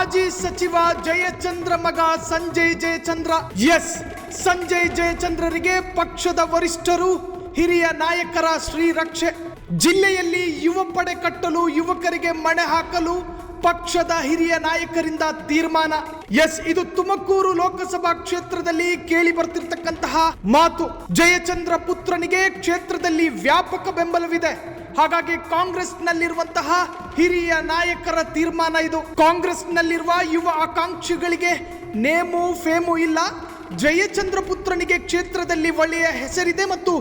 ಮಾಜಿ ಸಚಿವ ಜಯಚಂದ್ರ ಮಗ ಸಂಜಯ್ ಜಯಚಂದ್ರ. ಎಸ್, ಸಂಜಯ್ ಜಯಚಂದ್ರರಿಗೆ ಪಕ್ಷದ ವರಿಷ್ಠರು, ಹಿರಿಯ ನಾಯಕರ ಶ್ರೀರಕ್ಷೆ. ಜಿಲ್ಲೆಯಲ್ಲಿ ಯುವ ಪಡೆ ಕಟ್ಟಲು, ಯುವಕರಿಗೆ ಮಣೆ ಹಾಕಲು ಪಕ್ಷದ ಹಿರಿಯ ನಾಯಕರಿಂದ ತೀರ್ಮಾನ. ಎಸ್, ಇದು ತುಮಕೂರು ಲೋಕಸಭಾ ಕ್ಷೇತ್ರದಲ್ಲಿ ಕೇಳಿ ಬರ್ತಿರ್ತಕ್ಕಂತಹ ಮಾತು. ಜಯಚಂದ್ರ ಪುತ್ರನಿಗೆ ಕ್ಷೇತ್ರದಲ್ಲಿ ವ್ಯಾಪಕ ಬೆಂಬಲವಿದೆ. ಹಾಗಾಗಿ ಕಾಂಗ್ರೆಸ್ನಲ್ಲಿರುವಂತಹ ಹಿರಿಯ ನಾಯಕರ ತೀರ್ಮಾನ ಇದು. ಕಾಂಗ್ರೆಸ್ನಲ್ಲಿರುವ ಯುವ ಆಕಾಂಕ್ಷಿಗಳಿಗೆ ನೇಮು ಫೇಮು ಇಲ್ಲ. ಜಯಚಂದ್ರ ಪುತ್ರನಿಗೆ ಕ್ಷೇತ್ರದಲ್ಲಿ ಒಳ್ಳೆಯ ಹೆಸರಿದೆ ಮತ್ತು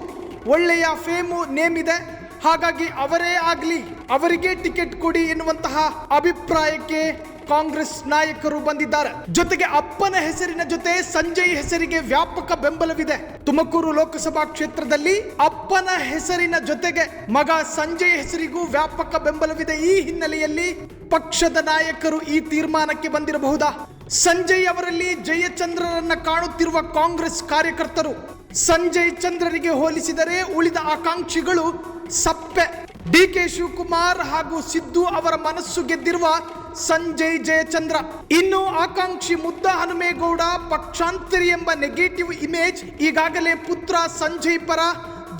ಒಳ್ಳೆಯ ಫೇಮು ನೇಮ್ ಇದೆ. ಹಾಗಾಗಿ ಅವರೇ ಆಗಲಿ, ಅವರಿಗೆ ಟಿಕೆಟ್ ಕೊಡಿ ಎನ್ನುವಂತಹ ಅಭಿಪ್ರಾಯಕ್ಕೆ ಕಾಂಗ್ರೆಸ್ ನಾಯಕರು ಬಂದಿದ್ದಾರೆ. ಜೊತೆಗೆ ಅಪ್ಪನ ಹೆಸರಿನ ಜೊತೆ ಸಂಜಯ್ ಹೆಸರಿಗೆ ವ್ಯಾಪಕ ಬೆಂಬಲವಿದೆ. ತುಮಕೂರು ಲೋಕಸಭಾ ಕ್ಷೇತ್ರದಲ್ಲಿ ಅಪ್ಪನ ಹೆಸರಿನ ಜೊತೆಗೆ ಮಗ ಸಂಜಯ್ ಹೆಸರಿಗೂ ವ್ಯಾಪಕ ಬೆಂಬಲವಿದೆ. ಈ ಹಿನ್ನೆಲೆಯಲ್ಲಿ ಪಕ್ಷದ ನಾಯಕರು ಈ ತೀರ್ಮಾನಕ್ಕೆ ಬಂದಿರಬಹುದಾ? ಸಂಜಯ್ ಅವರಲ್ಲಿ ಜಯಚಂದ್ರರನ್ನ ಕಾಣುತ್ತಿರುವ ಕಾಂಗ್ರೆಸ್ ಕಾರ್ಯಕರ್ತರು ಸಂಜಯ್ ಚಂದ್ರರಿಗೆ ಹೋಲಿಸಿದರೆ ಉಳಿದ ಆಕಾಂಕ್ಷಿಗಳು ಸಪ್ಪೆ. ಡಿಕೆ ಶಿವಕುಮಾರ್ ಹಾಗೂ ಸಿದ್ದು ಅವರ ಮನಸ್ಸು ಗೆದ್ದಿರುವ ಸಂಜಯ್ ಜಯಚಂದ್ರ. ಇನ್ನು ಆಕಾಂಕ್ಷಿ ಮುದ್ದ ಹನುಮೇಗೌಡ ಪಕ್ಷಾಂತರಿ ಎಂಬ ನೆಗೆಟಿವ್ ಇಮೇಜ್ ಈಗಾಗಲೇ ಪುತ್ರ ಸಂಜಯ್ ಪರ.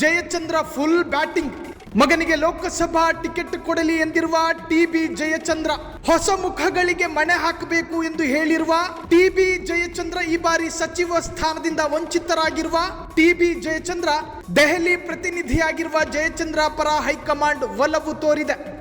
Jayachandra full batting. ಮಗನಿಗೆ ಲೋಕಸಭಾ ಟಿಕೆಟ್ ಕೊಡಲಿ ಎಂದಿರುವ ಟಿಬಿ ಜಯಚಂದ್ರ. ಹೊಸ ಮುಖಗಳಿಗೆ ಮಣೆ ಹಾಕಬೇಕು ಎಂದು ಹೇಳಿರುವ ಟಿಬಿ ಜಯಚಂದ್ರ ಈ ಬಾರಿ ಸಚಿವ ಸ್ಥಾನದಿಂದ ವಂಚಿತರಾಗಿರುವ ಟಿಬಿ ಜಯಚಂದ್ರ ದೆಹಲಿ ಪ್ರತಿನಿಧಿಯಾಗಿರುವ ಜಯಚಂದ್ರ ಪರ ಹೈಕಮಾಂಡ್ ಒಲವು ತೋರಿದೆ.